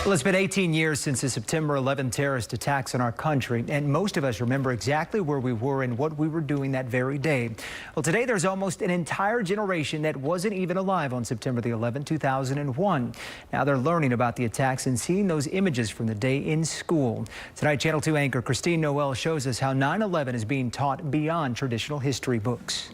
Well, it's been 18 years since the September 11 terrorist attacks on our country, and most of us remember exactly where we were and what we were doing that very day. Well, today there's almost an entire generation that wasn't even alive on September the 11th, 2001. Now they're learning about the attacks and seeing those images from the day in school. Tonight, Channel 2 anchor Christine Noel shows us how 9/11 is being taught beyond traditional history books.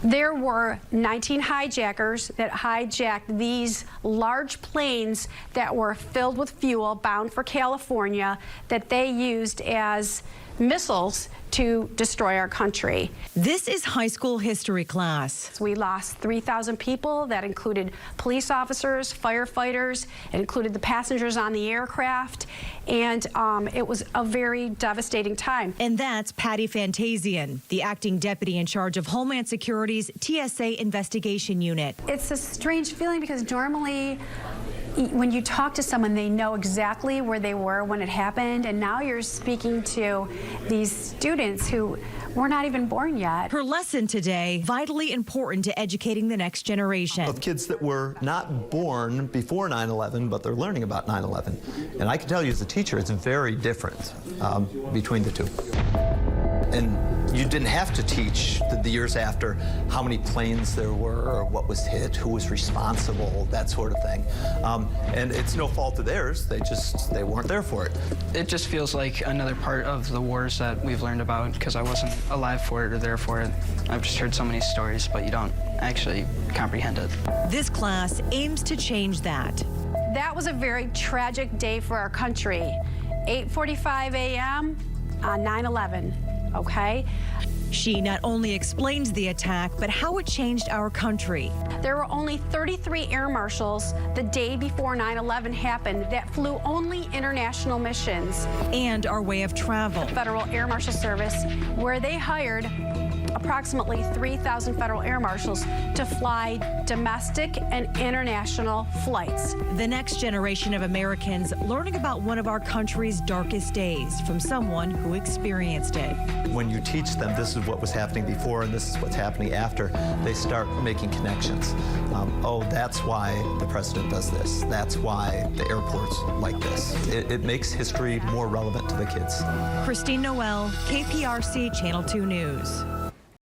There were 19 hijackers that hijacked these large planes that were filled with fuel bound for California that they used as missiles to destroy our country. This is high school history class. We lost 3,000 people. That included police officers, firefighters. It included the passengers on the aircraft. And it was a very devastating time. And that's Patty Fantasian, the acting deputy in charge of Homeland Security's TSA investigation unit. It's a strange feeling because normally when you talk to someone, they know exactly where they were when it happened, and now you're speaking to these students who were not even born yet. Her lesson today, vitally important to educating the next generation. Of kids that were not born before 9/11, but they're learning about 9/11. And I can tell you as a teacher, it's very different between the two. And you didn't have to teach the years after how many planes there were, or what was hit, who was responsible, that sort of thing. And it's no fault of theirs. They weren't there for it. It just feels like another part of the wars that we've learned about because I wasn't alive for it or there for it. I've just heard so many stories, but you don't actually comprehend it. This class aims to change that. That was a very tragic day for our country. 8:45 a.m. on 9/11. Okay? She not only explains the attack, but how it changed our country. There were only 33 air marshals the day before 9/11 happened that flew only international missions. And our way of travel. Federal Air Marshal Service, where they hired approximately 3,000 federal air marshals to fly domestic and international flights. The next generation of Americans learning about one of our country's darkest days from someone who experienced it. When you teach them this is what was happening before and this is what's happening after, they start making connections. Oh, that's why the president does this. That's why the airport's like this. It makes history more relevant to the kids. Christine Noel, KPRC Channel 2 News.